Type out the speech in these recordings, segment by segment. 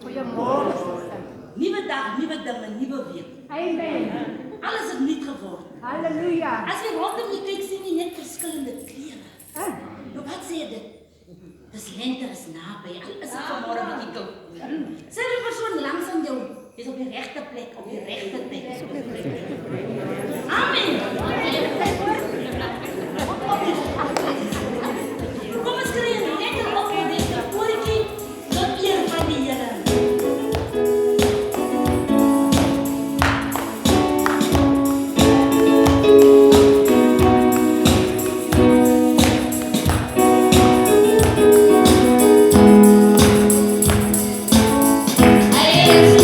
Goeiemôre, suster. Nuwe dag, nuwe dinge, nuwe week. Amen. Alles het nuut geword. Halleluja. As jy rondom jy kyk, sien jy net verskillende kleure. Ah, Nou wat sê dit? Dis lente is naby. Al is dit vanmôre bietjie koud. Sê die persoon langs aan jou, jy's op die regte plek op die regte tyd. Amen. Kom ons kry 'n lekker opgewekte koortjie tot eer van die Here. Hey,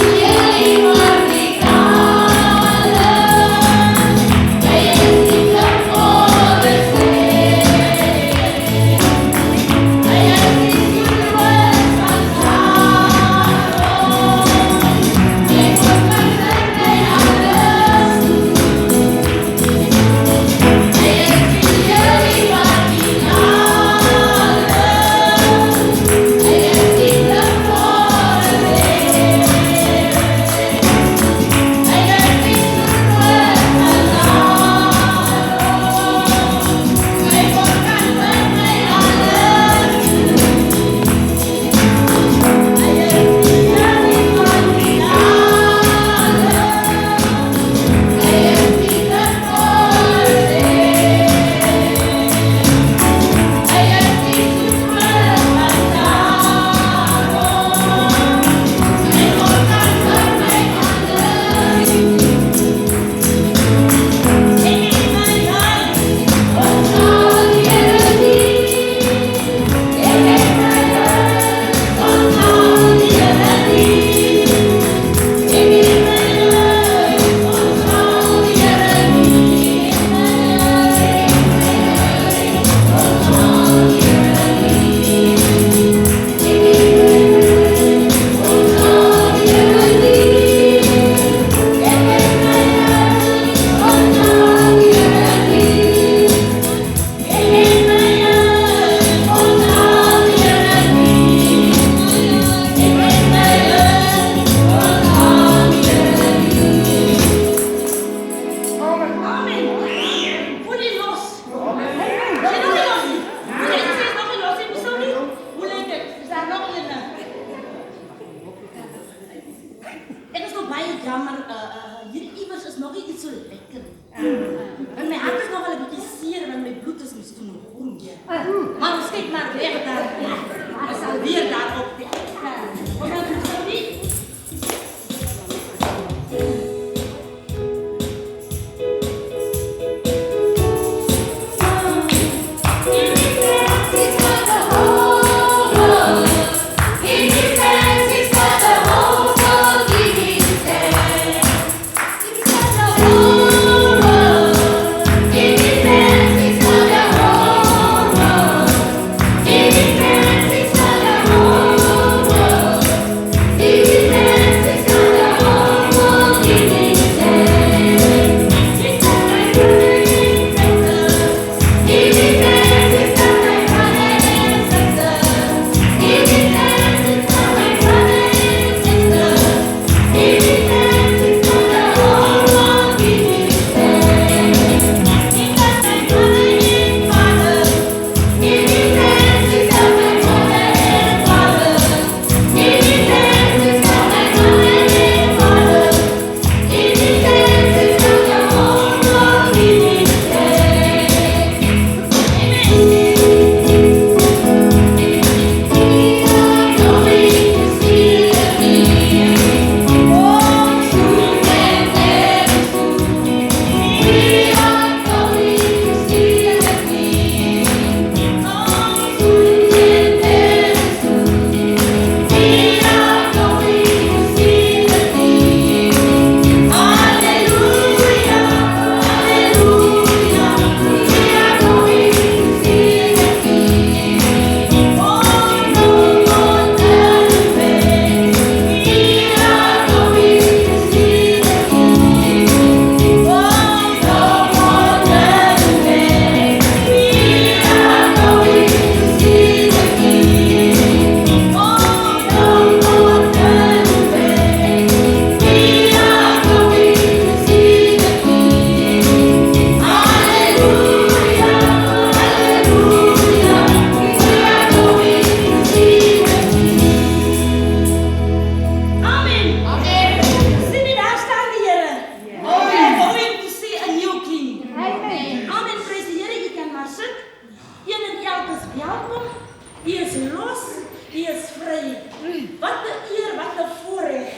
Wat 'n eer, wat 'n voorreg.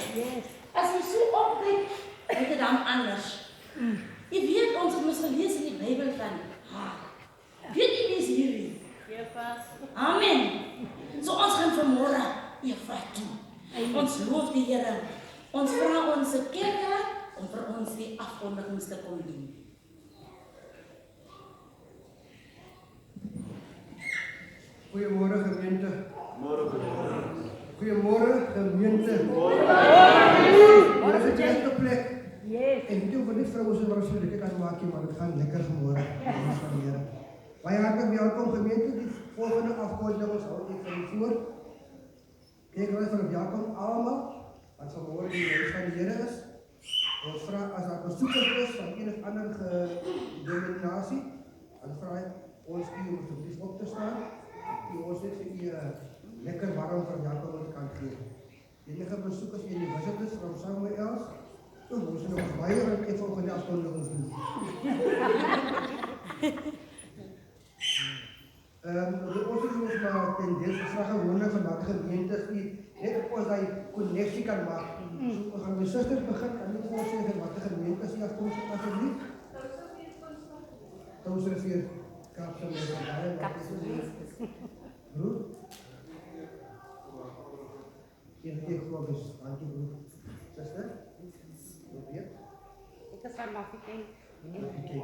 As jy so opkyk, is dit dan anders. Jy weet, ons het mos gelees in die Bybel van, weet jy wie is hierdie? Amen. So ons gaan vanmôre Eva toe. Ons loof die Here. Ons vra ons kerk om vir ons die afkondigings te kom doen. Goeiemôre gemeente. Goeiemôre gemeente. Dit is 'n regte plek. En weet jy wat die vroue se wat so lekker kan maak nie, maar dit gaan lekker môre. Ons van die Here. Baie hartlik welkom gemeente. Die volgende afkondigings hou ek vir u voor. Ek wil van welkom almal wat vanmôre die huis van die Here is. Ons vra as daar besoekers is van een of ander denominasie, dan vra ek ons u om asseblief op te staan. Ons het vir u lekker warm verwelkoming kan gee. Enige besoekers en die visitors van Samuels, ons is nog baie wat ek volgende afkondigings doen. Ons is ons maar tendens vraag gewoonlik van wat gemeentes die net ons daai konneksie kan maak. Ons gaan my susters begin en net vir ons sê wat gemeentes hier afkomstig asseblief. Ons rivier Kaapse Broer. Ek glo dis dankie broer. Suster. Probeer. Ek is van Mafeking. Mafeking.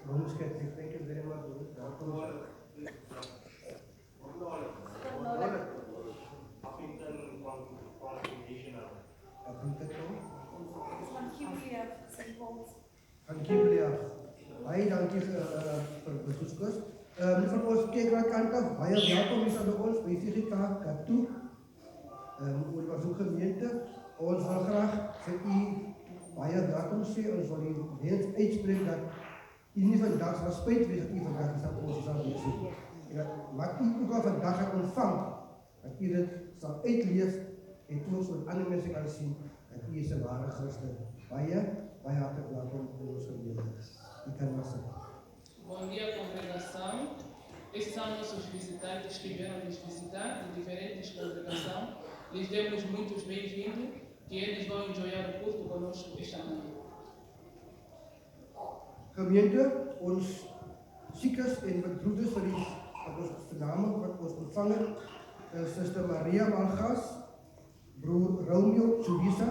Rome's Catholic, thank you very much. Van Kiblia. Baie dankie vir besoekers. Van ons kerkraad kant af, baie welkom is aan ons by VGK Katoe. Oor ons gemeente. Ons wil graag vir u baie welkom sê. Ons wil u wens uitspreek dat u nie vandag sal spyt wees dat u vandag is dat ons sal wees. Wat u ook al vandag het ontvang, dat u dit sal uitleef en ons met ander mense kan sien dat u is 'n ware Christen. Baie hartlik welkom in ons gemeente. U kan maar sê. Bom dia, congregação. Esses são nossos visitantes que vieram nos visitar de diferentes congregações. Lhes demos muitos bem-vindos, que eles vão enjoyar o culto conosco esta manhã. Gemeente, ons siekes en bedroedes vir die ons vername wat ons ontvang het, Suster Maria Malgas, broer Romeo Chubisa,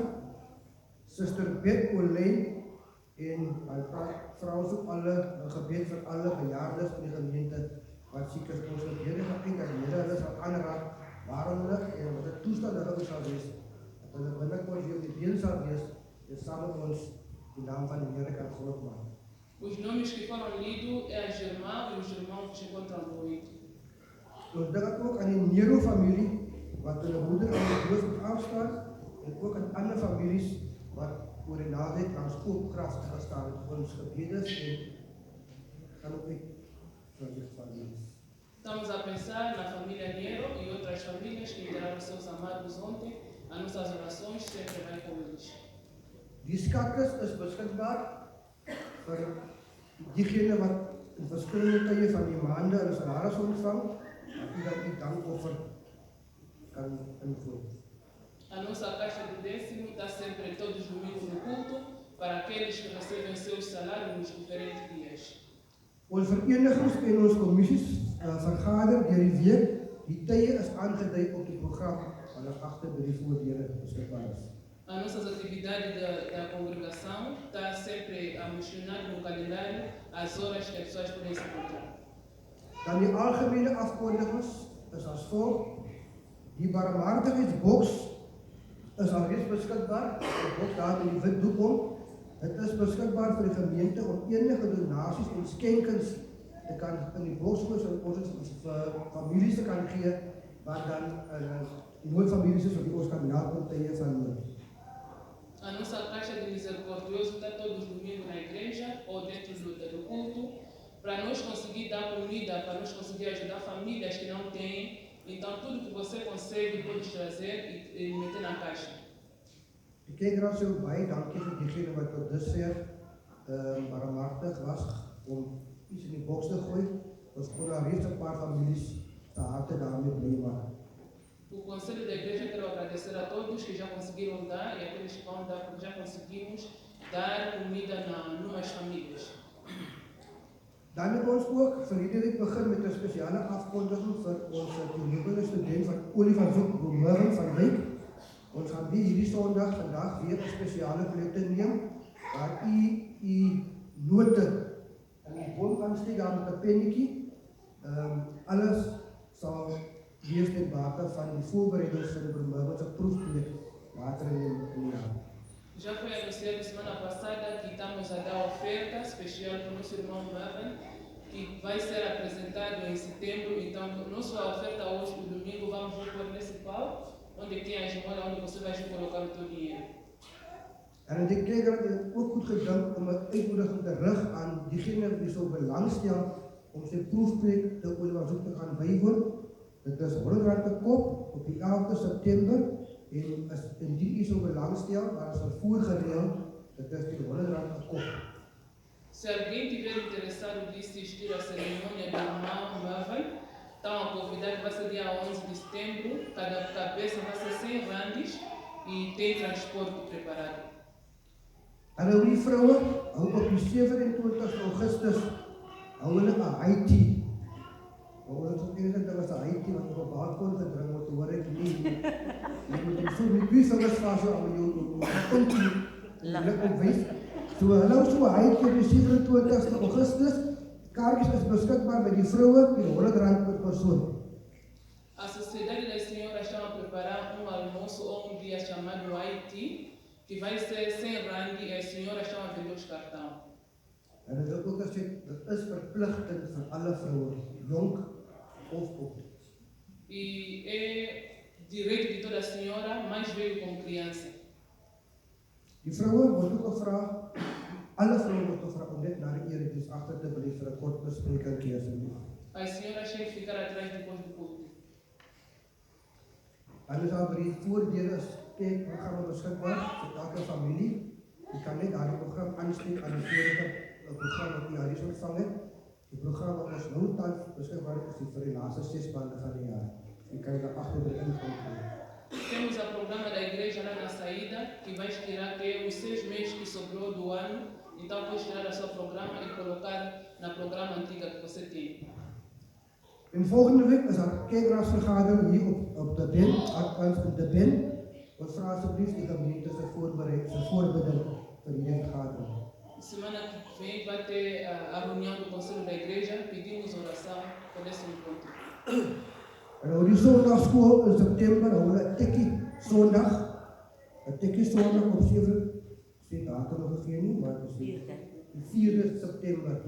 Suster Bet Olijn en my vrou soek alle gebed vir alle bejaardes in die gemeente wat siek is. Ons gebede gedenk dat hulle sal aanraak waarom hulle en wat 'n toestand hulle sal wees. Dat hulle binnekort weer op die been sal wees en saam met ons die naam van die Here kan groot maak. Os nomes que foram lidos é a Germão e os irmãos que se encontram no oito. Ons dink ook aan die Nero familie wat hulle moeder aan die dood moet afstaan en ook aan ander families wat oor die naweek langs koopgraf gestaan het. Ons gebede en gaan ook uit vir die families. Estamos a pensar na família Nero e outras famílias que enterraram seus amados ontem. As nossas orações sempre vai com eles. Die skatkis is beskikbaar vir diegene wat in verskillende tye van die maande hulle salaris ontvang, dat u dan die dankoffer kan invoer. A nossa caixa de décimo está sempre todos os domingos no culto para aqueles que recebem seus salários nos diferentes dias. Ons verenigings en ons kommissies vergader deur die week. Die tye is aangedui op die program wat daar agter by die voordeure beskikbaar is. As nossas atividades da congregação está sempre a mencionar no calendário as horas que as pessoas podem se encontrar. Dan die algemene afkondigings is as volg. Die barmhartigheidsboks is alreeds beskikbaar. Die boks daar met die wit doek om. Dit is beskikbaar vir die gemeente om enige donasies en skenkings te kan in die boks gooi sodat ons vir families te kan gee wat dan noodfamilies is wat ons kan help op tye van nood. A nossa caixa de misericordioso está todos os domingos na igreja ou dentro do culto para nós conseguir dar comida, para nós conseguir ajudar famílias que não têm. Então tudo que você consegue pode trazer e meter na caixa. Ek kyk graag so baie dankie vir diegene wat tot dusver barmhartig was om iets in die box te gooien. Ons kon daar reeds een paar families te harte daarmee blij maken. O Conselho da Igreja quero agradecer a todos que já conseguiram dar e aqueles que vão dar, porque já conseguimos dar comida numas famílias. Dan het ons ook verlede week begin met een speciale afkondiging voor onze toenemende student van Olifantshoek, Mervin van Wyk. Ons gaan hierdie Sondag vandag weer een speciale collecte neem, waar u note in die boom gaan steek, daar met een pennetjie. Alles sal wees ten bate van die voorbereidings van die Mervinse proefproject later in die jaar. Já foi anunciado semana passada que estamos a dar oferta especial para o nosso irmão Mervin, que vai ser apresentado em setembro. Então, nossa oferta hoje, no domingo, vamos pôr nesse palco, onde tem a esmola, onde você vai colocar o seu dinheiro. En ik denk dat het ook goed gedaan om een uitnodiging te richten aan diegenen die zo belangstellen om zijn proefproject te Olifantshoek te gaan bijwonen. Het is R100 te koop op die 11 september. En indien u zo belangstelt, waar is het voorgedeeld, het is die R100 te koop. Se alguém tiver interessado de assistir à cerimônia do irmão Mervin, estão a convidar que vai ser dia 11 de setembro, cada cabeça vai ser 100 randes e tem transporte preparado. En nou die vrouwen, hou op die 27 augustus, hou hulle een Haiti. Hulle is ook enige ding as een Haiti, wat op een balkon gedring word, hoor ek nie. Jy moet hem so met die vingers vast so aan jou luk opwees. So hulle so een Haiti op die 27 augustus, kaartjes is beskikbaar by die vrouwen, die R100 per persoon. A Sociedade das Senhoras está a preparar almoço ou dia chamado Haiti, que vai ser 100 rand e as senhoras estão a vender os cartões. En dit wil ook gesê, dit is verpligtend vir alle vrouwen, jonk of oud. E é direito de toda senhora, mais velho como criança. Die vrouwen word ook gevra, alle vrouwen word gevra om net na die erediens agter te bly vir 'n kort bespreking asseblief. As senhoras têm que ficar atrás depois do culto. En is daar by die voordeur is kijkprogramma beskikbaar vir elke familie. Je kan net daar die program aansluit aan die vorige program wat jy al ontvang het. Die program wat ons nou tans beskikbaar is vir die laaste 6 maande van die jaar. Je kan daar agter by inkom. Temos o programa da igreja lá na saída, que vai tirar até os 6 meses que sobrou do ano. Então, pode tirar o seu programa e colocar na programa antiga que você tem. En volgende week is daar kijkraadsvergadering hier op de BIN, op de BIN. Ons vraag alsjeblieft die gemeente zijn voorbereiding voor die vergadering. Semana que vem vai ter a reunião do Conselho da Igreja, pedimos oração por esse encontro. En nou die zondagschool in september, dan we een tikkie zondag. Een tikkie zondag op 7, ik datum nog geen niet, maar het is de 4 september.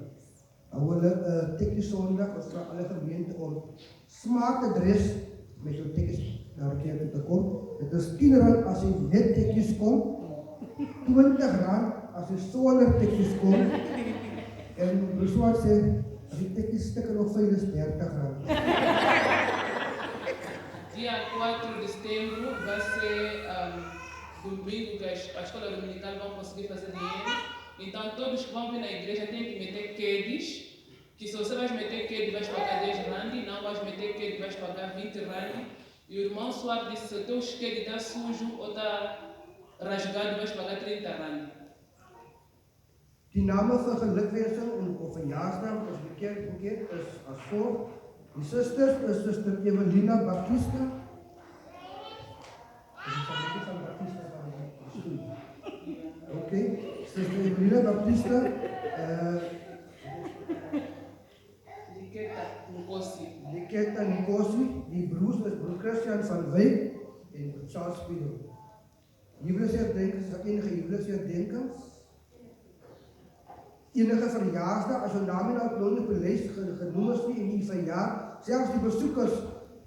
Dan we een tikkie zondag, ons vragen alle gemeenten om smart adres met zo'n tikkies naar de kerk te komen. Het is 10 rand als je net tikkies komt, 20 rand als je zonder tikkies komt. En Brussel zegt, als je tikkies stikken nog veel is 30 rand. Dia 4 de setembro vai ser domingo que a escola dominical vão conseguir fazer dinheiro. Então todos que vão vir na igreja têm que meter quedes, que se você vai meter quede vais pagar 10 rand, não vais meter quede vais pagar 20 rand. E o irmão Suave disse, se o teu quede está sujo ou está rasgado vais pagar 30 rand. Die namen van gelukwensing of verjaarsnaam is bekend is als volgt. Die zusters is zuster Evelina Baptista. Oké, zuster Evelina Baptista. Liketa Nikosi. Die broers is broer Christian van Wyk en Charles Spiegel. Huwelijksherdenkings is enige huwelijksherdenkings. Enige verjaarsdag, as jou naam en uitnodiging op die lys genoem is nie en die verjaar, selfs die besoekers,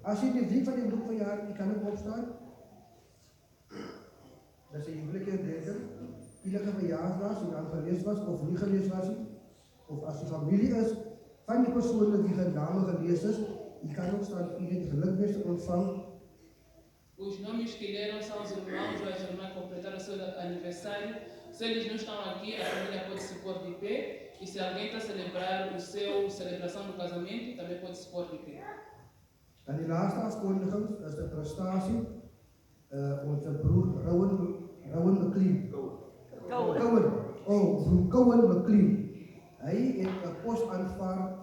as jy die week van die bloed verjaar, jy kan ook opstaan. Dat is 'n huwelike herdenking. Enige verjaarsdag, as jy dan gelees was of nie gelees was nie, of as jy familie is, van die persone wie die name gelees is, jy kan ook staan, jy het gelukwens ontvang. Os nomes que leram são os irmãos ou as irmãs que completaram o seu aniversário. Se eles não estão aqui, a família pode se pôr de pé. E se alguém está a celebrar o seu celebração do casamento, também pode se pôr de pé. En die laaste afkondiging is de prestatie onze broer Rowan McLean. Cowan. Oh, broer Cowan McLean. Hij heeft een post aanvaard,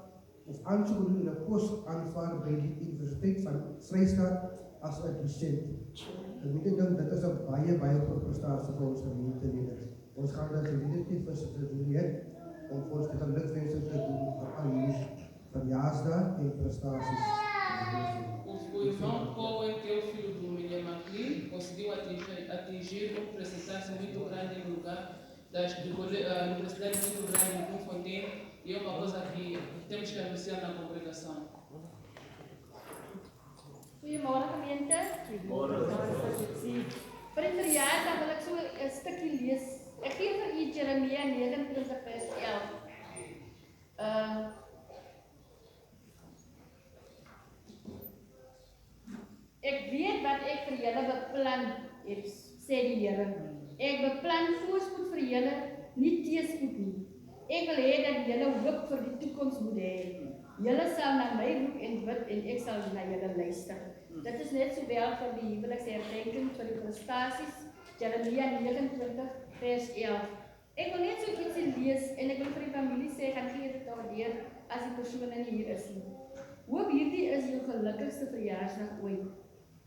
of aanzoek doen in een post aanvaard bij de Universiteit van Vrystaat als een docent. En ik denk dat is een baie groot prestatie voor ons gemeenteleiders. Ons gaan dat geleerdheid verstudeer om ons de gelukwensen te doen voor al jullie verjaarsdag en prestaties. O irmão Cohen, que é o filho do William McLean, conseguiu atingir um percentual muito grande no lugar da universidade muito grande de Bloemfontein, e é uma coisa que temos que anunciar na congregação. Goeiemôre gemeente. Vir die verjaardag wil ek so 'n stukkie lees. Ek gee vir u Jeremia 29 vers 11. Ek weet wat ek vir julle beplan het, sê die Here. Ek beplan voorspoed vir julle, nie teëspoed nie. Ek wil hê dat julle hoop vir die toekoms moet hê. Julle sal na my roep en bid en ek sal na julle luister. Dit is net sowel vir die huweliksherdenking vir die prestasies, Jeremia 29 vers 11. Ek wil net so ietsie lees en ek wil vir die familie sê, gaan gee dit daardeur as die persoon nie hier is nie. Hoop hierdie is jou gelukkigste verjaarsdag ooit.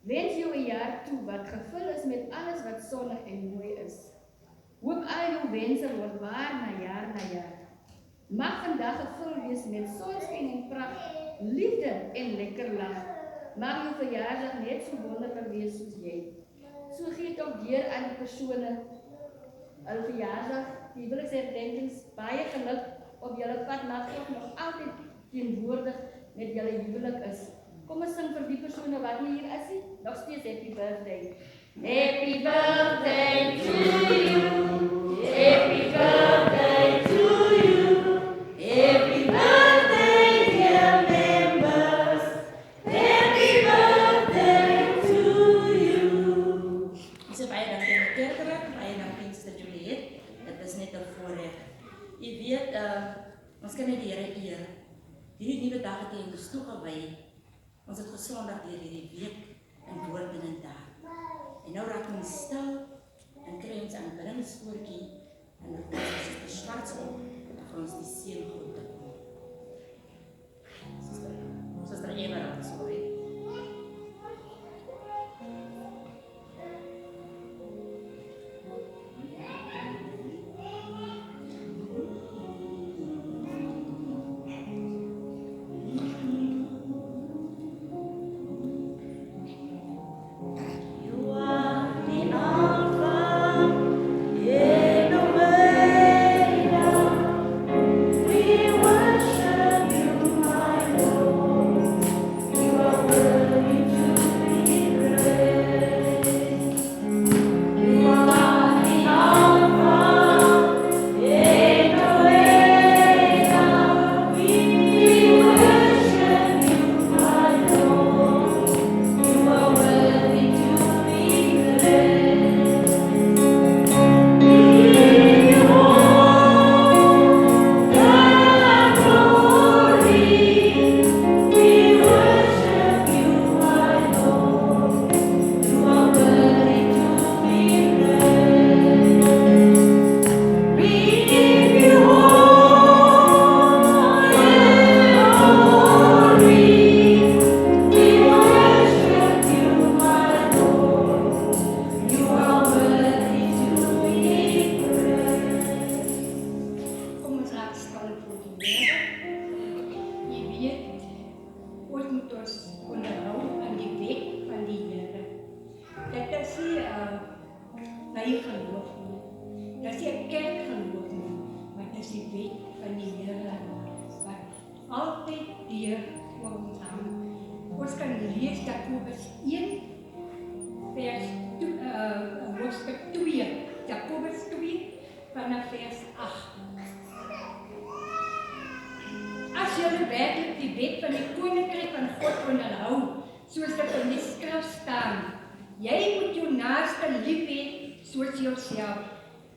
Wens jou 'n jaar toe wat gevul is met alles wat sonnig en mooi is. Hoop al jou wense word waar na jaar. Mag vandag gevul wees met sonskyn en pragt, liefde en lekker lag. Mag jou verjaarsdag net so wonderlik wees soos jy. So gee dit ook deur aan die persone hulle verjaarsdag, die huweliksherdenkings, baie geluk op julle pad, mag ook nog altyd teenwoordig met julle huwelik is. Kom ons sing vir die persone wat nie hier is nie, nog steeds happy birthday. Happy birthday to you. Happy birthday to you. Happy birthday dear members. Happy birthday to you. Ons is baie dankie aan die kerkraad, baie dankie aan Sister Juliet. Dit is net 'n voorreg. Jy weet, ons kan net die Here eer. Hierdie nuwe dag het hy ons toegewy. Ons het gesondag deur hierdie week in woord en in daad. En nou raak ons stil en kry ons aan 'n biddingsvoortjie en dan kom ons die swart op en vir ons die seën groet te kom. Sister Eva raak so weer.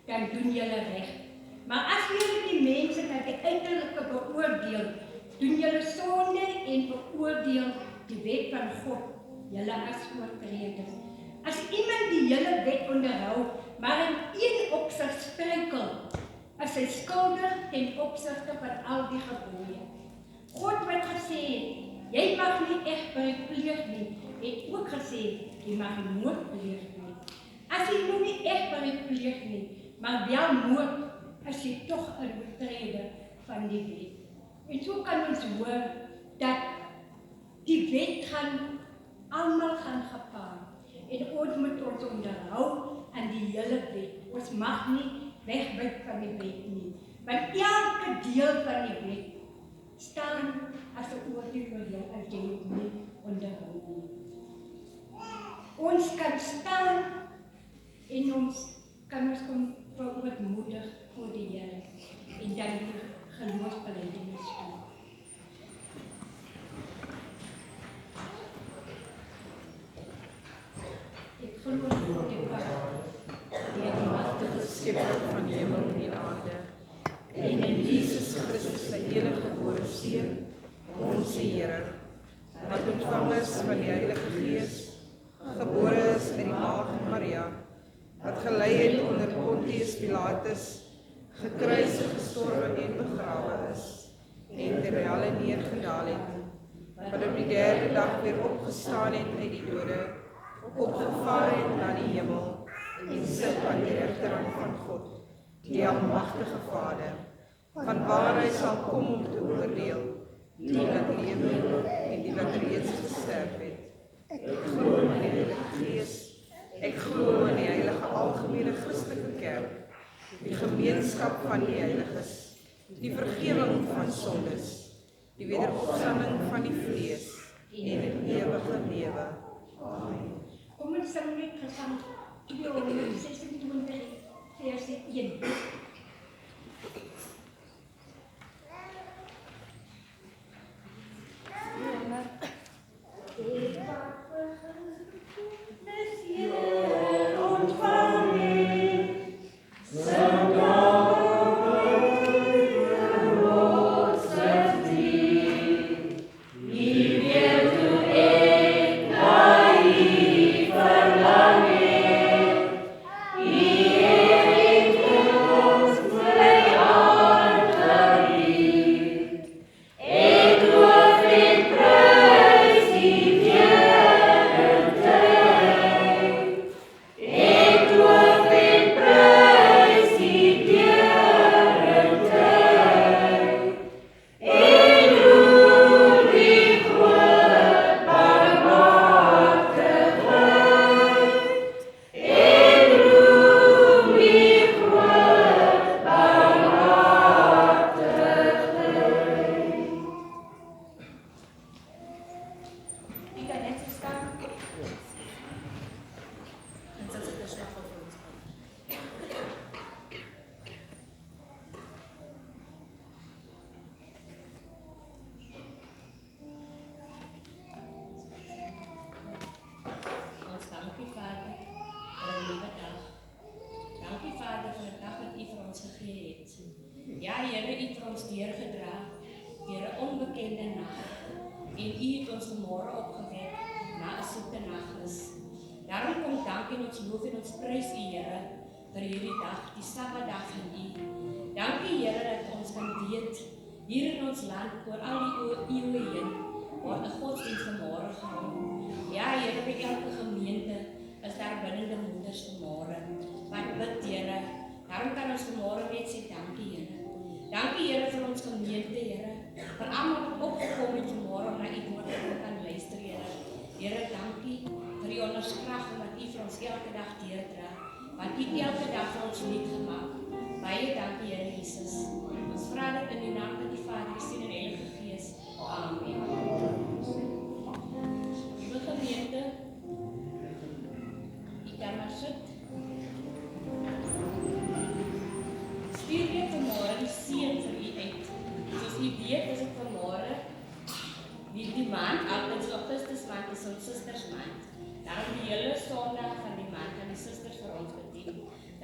dan doen julle reg. Maar as julle die mense wat die uiterlike beoordeel, doen julle sonde en beoordeel die wet van God, julle as oortreders. As iemand die hele wet onderhou, maar in een opsig struikel, as hy skuldig ten opsigte van al die gebooie. God wat gesê het, jy mag nie egbreek pleeg nie, het ook gesê, jy mag nie moord pleeg nie. As jy nou nie egbreek pleeg nie, maar wel moord, as jy toch 'n oortreder van die wet. En so kan ons hoor dat die wet gaan almal gaan gepaard. En ons moet ons onderhou aan die hele wet. Ons mag nie wegwyk van die wet nie. Want elke deel van die wet staan as 'n oordeel oor jou as jy dit nie onderhou nie. Ons kan staan en ons kan verootmoedig voor die Here en dan die geloofsbelijdenis doen. Ek glo in God die Vader, die magtige skepper van hemel en aarde, en in Jesus Christus sy eniggebore Seun, ons Here, wat ontvang is van die Heilige Gees, gebore is uit die maag Maria, wat gelei het onder Pontius Pilatus, gekruisig, gestorwe en begrawe is, en ter helle neergedaal het, wat op die derde dag weer opgestaan het uit die dode, opgevaar het na die hemel, en sit aan die regterhand van God, die almagtige Vader, van waar hy sal kom om te oordeel, die wat lewe en die wat reeds gesterf het. Ek glo in die Heilige Gees, ek glo in die heilige algemene Christelike kerk, die gemeenskap van die heiliges, die vergewing van sondes, die wederopstanding van die vlees en die ewige lewe. Amen. Kom ons sing net gesang 226 vers 1.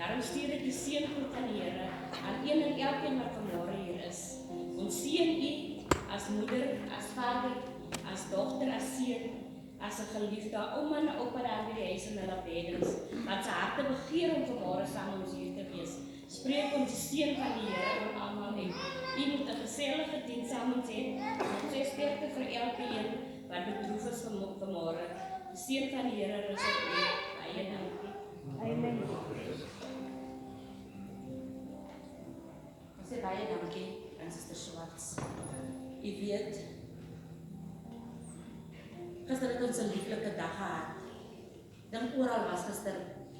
Daarom stuur ek die seëngroet van die Here aan een en elkeen wat vanmôre hier is. Ons seën u as moeder, as vader, as dogter, as seun, as 'n geliefde ouma en oupa daar by die huis in hulle beddens, wat se harte begeer om vanmôre saam met ons hier te wees. Spreek ons die seën van die Here oor almal en u moet 'n gesellige diens saam ons hê. Ons sê sterkte vir elke een wat bedroef is vanmôre. Die seën van die Here rus op u. Baie dankie. Amen. Ons sê baie dankie aan Suster Swarts. U weet, gister het ons 'n lieflike dag gehad. Dan oral was gister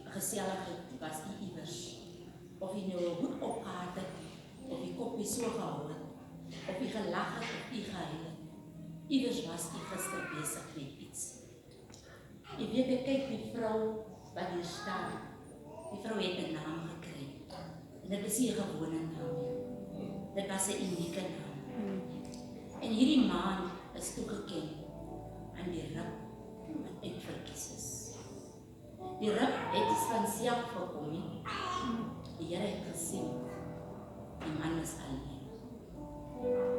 'n geselligheid, was u iewers. Of jy nou 'n hoed opgehad het, of jy koppie so gehou het, of jy gelag het, of jy gehuil het. Iewers was jy gister besig met iets. Jy weet, ek kyk die vrou wat hier staan. Die vrou het 'n naam gekry. En dit is nie 'n gewone naam nie. Dit was 'n unieke naam. En hierdie maand is toegeken aan die rib wat uitverkies is. Die rib het iets van self gekom nie. Die Here het gesien, die man is alleen.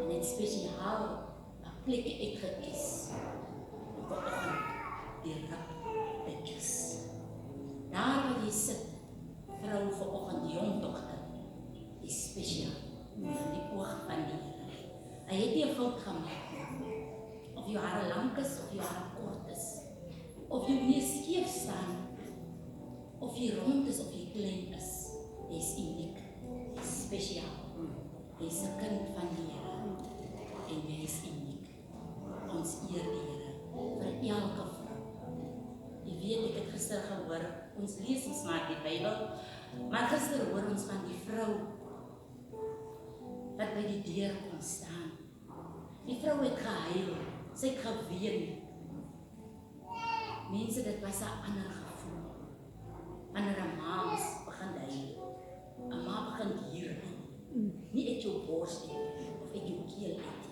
En het spesiaal 'n plek uitgekies om vanoggend die rib te kies. Daar waar jy sit, vrou vanoggend, die jong dogter, is spesiaal in die oog van die Here. Hy het nie 'n fout gemaak nie. Of jou hare lank is, of jou hare kort is, of jy nie skeef staan, of jy rond is, of jy klein is. Jy is uniek, jy is spesiaal. Jy is 'n kind van die Here en jy is uniek. Ons eer die Here vir elke vrou. Jy weet, ek het gister gehoor, ons lees ons maar die Bybel, maar gister hoor ons van die vrou wat by die deur kom staan. Die vrou het gehuil, sy het geween. Mense, dit was 'n ander gevoel. Wanneer 'n ma begin huil, 'n ma begin hier, nie uit jou bors nie, of uit jou keel uit.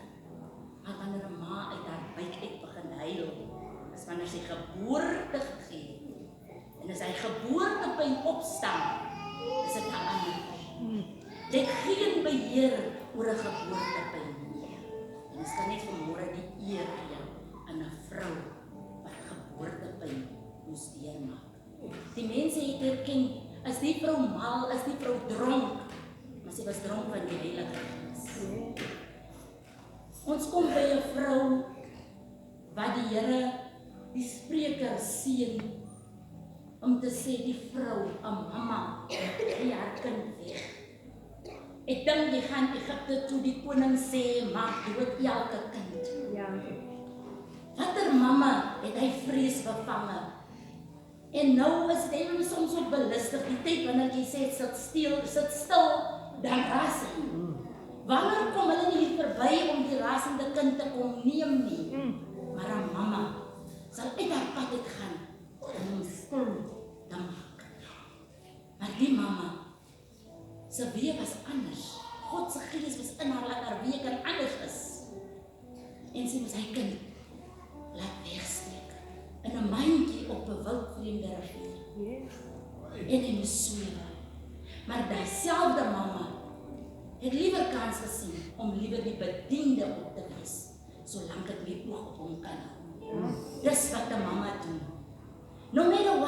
Maar wanneer 'n ma uit haar buik uit begin huil, is wanneer sy geboorte gegee het. En as hy geboortepyn opstaan, is dit 'n ander ding. Jy het geen beheer oor 'n geboortepyn nie. En ons kan net vanmôre die eer gee aan 'n vrou wat geboortepyn moes deurmaak. Die mense het erken, as die vrou mal, as die vrou dronk, maar sy was dronk van die Heilige Gees. Ons kom by 'n vrou wat die Here, die Spreker seën, om te sê die vrou, 'n mamma, die haar kind weg. Ek dink jy gaan Egipte toe, die koning sê, maak dood elke kind. Ja. Watter mamma het hy vrees bevange? En nou is dit soms ook belustig, die tyd wanneer jy sê, sit stil, dan ras hy. Wanneer kom hulle nie hier verby om die rasende kind te kom neem nie? Maar 'n mamma sal uit haar pad uitgaan om hom stil te maak. Maar die mamma, sy wee was anders. God se gees was in haar, laat haar wee kan anders is. En sy moes hy kind laat wegsteek in 'n mandjie op 'n wildvreemde rivier. En hy moes swem. Maar dieselfde mamma het liewer kans gesien om liewer die bediende op te wees, solank ek my oog op hom kan hou. Dis wat 'n mamma doen. No matter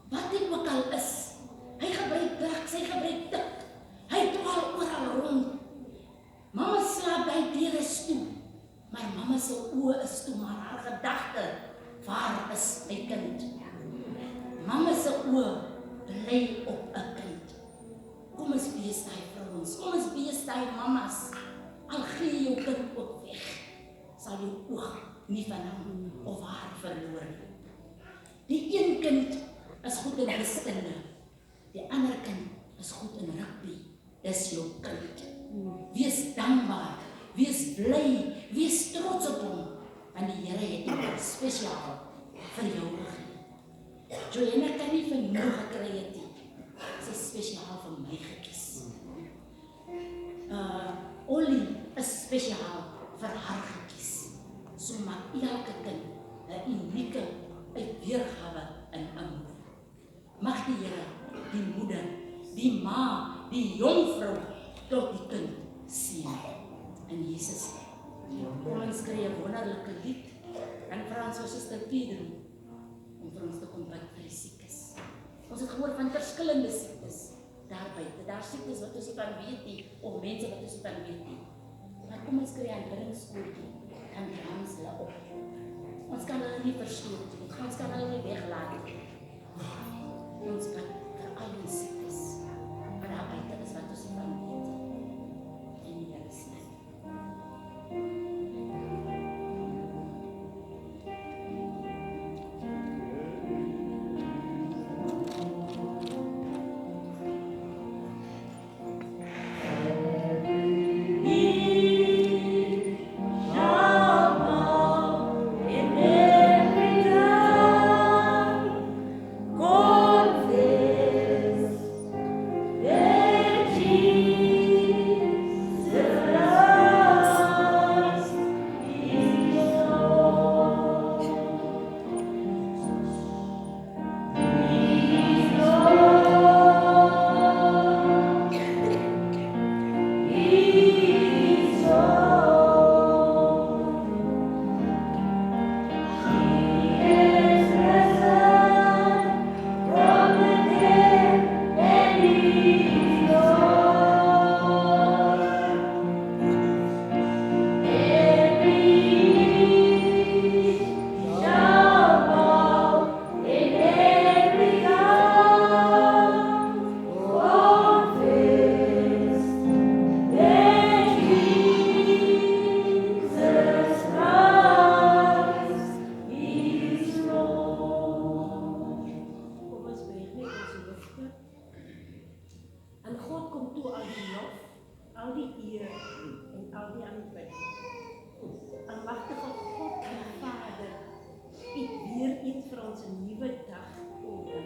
wat dit ook al is, hy gebruik drugs, hy gebruik tik, hy dwaal oral rond. Mamma slaap by deure toe, maar mamma se oë is toe, maar haar gedagte, waar is my kind? Mamma se oë bly op 'n kind. Kom ons wees daai vrouens, kom ons wees daai mammas. Al gee jou kind ook weg, sal jou oog nie van hom of haar verloor nie. Die een kind is goed in wiskunde, die ander kind is goed in rugby. Dis jou kind. Wees dankbaar, wees bly, wees trots op hom, want die Here het hom spesiaal vir jou gegee. Joanna kan nie vir jou gekry het nie. Sy is spesiaal vir my gekies. Ollie is spesiaal vir haar gekies. So maak elke kind 'n unieke uitweergawe in 'n moeder. Mag die Here die moeder die ma, die jongvrou, tot die kind sien. En Jesus sê, kom ons kry 'n wonderlike lied, en vra ons Suster Pedro, om vir ons te kom bid vir die siekes. Ons het gehoor van verskillende siektes, daar buite, daar siektes wat ons nie kan weet nie, of mense wat ons nie kan weet nie. Maar kom ons kry 'n aanbiddingskoortjie, en dans hulle op. Ons kan hulle nie verstoor nie, ons kan hulle nie weglaat nie. Ons bid vir al die siektes, wat daar buite is wat ons nie kan weet nie. En die Here sê, En God kom toe al die lof, al die eer en al die aanbidding. Almagtige God en Vader, U het weer eens vir ons 'n nuwe dag.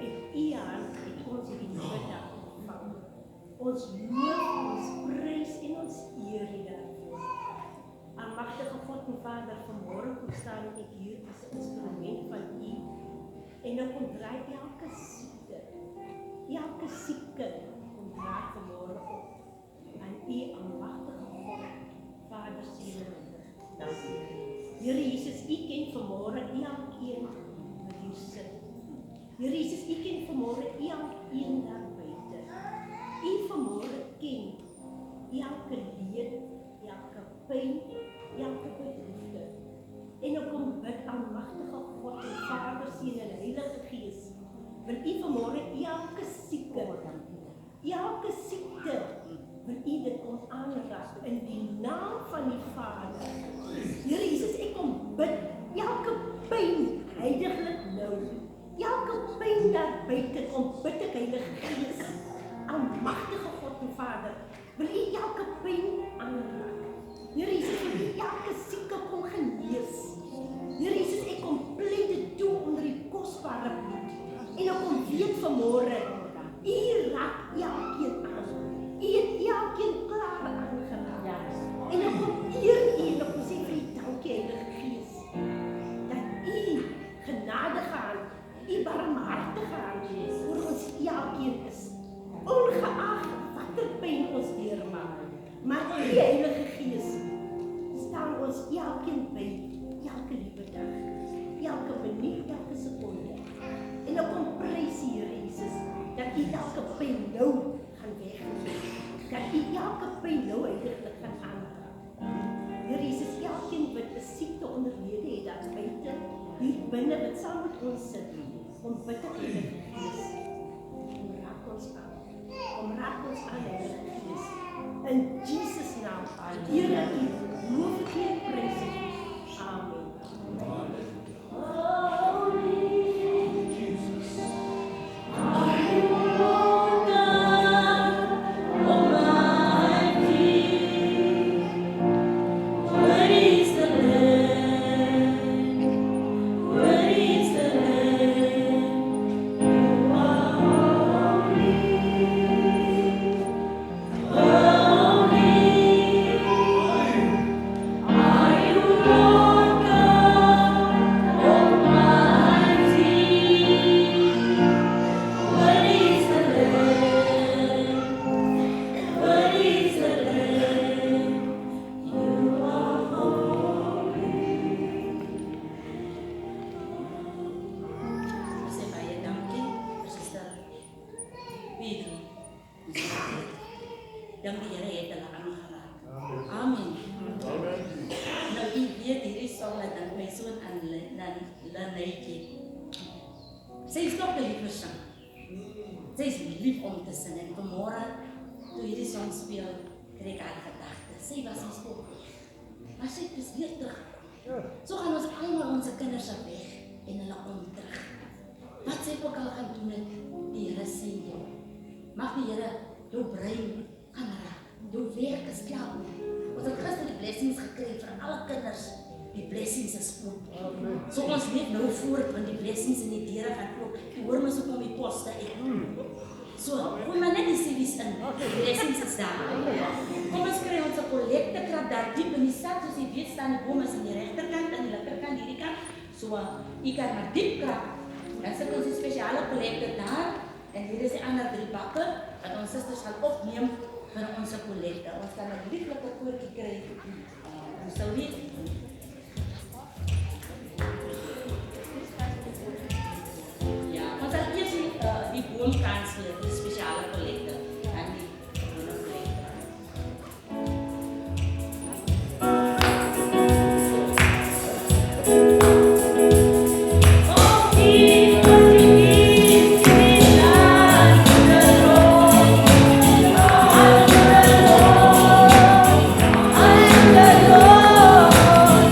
En U hand het ons hierdie nuwe dag ontvang. Ons loof, ons prys en ons eer U daarvoor. Almagtige God en Vader, vanmôre kom staan ek hier as 'n instrument van U en ek kom draai elke siekte, elke sieke kom draai vanmôre op aan U almagtige God, Vader, Seun en Heilige Gees. Here Jesus, U ken vanmôre elkeen wat hier sit. Here Jesus, U ken vanmôre elkeen daar buite. U vanmôre ken elke leed, elke pyn, elke bedroefde. En ek kom bid, almagtige God en Vader, Seun en Heilige Gees, wil U vanmôre elke sieke, wil U dit kom aanraak in die naam van die Vader. Here Jesus, ek kom bid, elke pyn heiliglik nou, elke pyn daar buite kom bid ek, Heilige Gees, almagtige God en Vader, wil U elke pyn aanraak. Here Jesus, wil U elke sieke kom genees. Here Jesus, ek kom pleit dit toe onder die kosbare bloed. En ek kom weet vanmôre, U raak elkeen aan. U het elkeen klaar aangeraak. En ek kom eer U en ek kom sê vir U dankie, Heilige Gees, dat U genadige hand, U barmhartige hand oor ons elkeen is. Ongeag watter pyn ons deurmaak. Maar U, Heilige Gees, staan ons elkeen by, elke liewe dag, elke minuut, elke sekonde. En ek kom prys U, Here Jesus, dat U elke pyn nou gaan wegneem. Dat U elke pyn nou heiliglik gaan aanraak. Here Jesus, elkeen wat 'n siekte onderlede het daar buite, hier binne wat saam met ons sit, kom bid ek, Heilige Gees, kom raak ons aan. Kom raak ons aan, Heilige Gees. In Jesus' naam, eer ek U, loof ek U en prys ek U. Amen. songen dan my soon aan Lenaitjie. Sy is nog te lief vir sang. Sy is lief om te sing en vanmorgen toe hierdie song speel, kry ek haar gedagte. Sy was nie stil, maar sy is weer terug. So gaan ons almal onze kinders op weg en hulle kom terug. Wat sy ook al gaan doen het, die Here sê jou. Mag die Here jou brein gaan raak. Jou werk is klaar. Ons het gister die blessings gekry vir alle kinders. Die blessings is goed. So ons leef nou voort, want die blessings in die deure gaan ook. Die hoor my so kom die poste uit. So, gooi maar net die CV's in. Die blessings is daar. Kom ons kry ons 'n kollektekrap daar diep in die stad. Soos jy weet staan die bome aan die regterkant en die linkerkant hierdie kant. So, jy kan maar diep krap. Dan sit ons die spesiale kollekte daar. En hier is die ander 3 bakke wat ons susters gaan opneem vir ons kollekte. Ons kan 'n lieflike koortjie kry. Ons sal weet. Ja, ons sal eers die boomkans weer, die spesiale kollekte aan die gewone kollekte. I am the Lord.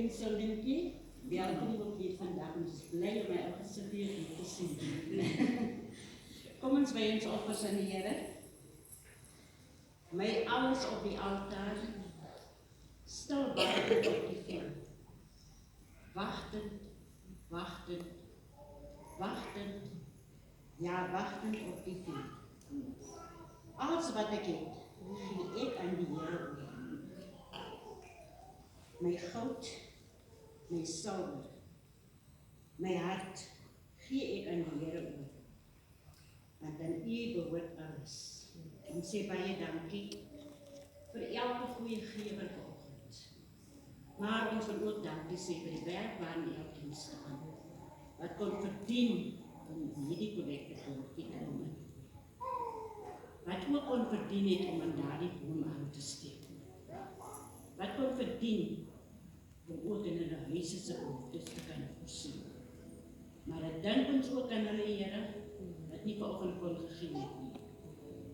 en Sylwinkie, welkom ook hier vandag. Ons is blij om my ook gesit hier te sien. Kom ons by ons offers aan die Here. My alles op die altaar, stil wachtend op die vuur. Wachtend, wachtend, wachtend, ja wachtend op die vuur. Alles wat ek het, gee ek aan die Here oor. My goud, my silwer, my hart, gee ek aan die Here oor. Want aan U behoort alles. En sê baie dankie vir elke goeie gewer vanoggend. Maar ons wil ook dankie sê vir die werk waarin elkeen staan. Wat kon verdien om hierdie kollekte te doen. Wat ook kon verdien het om aan daardie boom aan te steek. Wat kon verdien om ook in hulle huise se behoeftes te kan voorsien. Maar dit dink ons ook aan hulle Here wat nie vanoggend kon gegee het nie.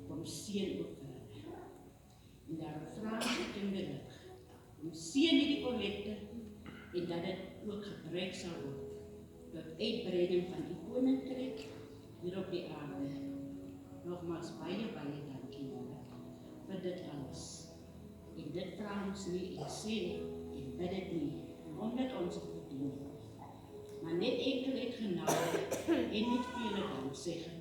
Kom seën ook vir hulle. En daarom vra ek kinderlik, om seën hierdie kollekte en dat dit ook gebruik sal word tot uitbreiding van die koninkryk hier op die aarde. Nogmaals baie dankie Here vir dit alles. En dit vra ons nie en sê en bid dit nie, omdat ons het verdien. Maar net enkel het genade en met vele danksegging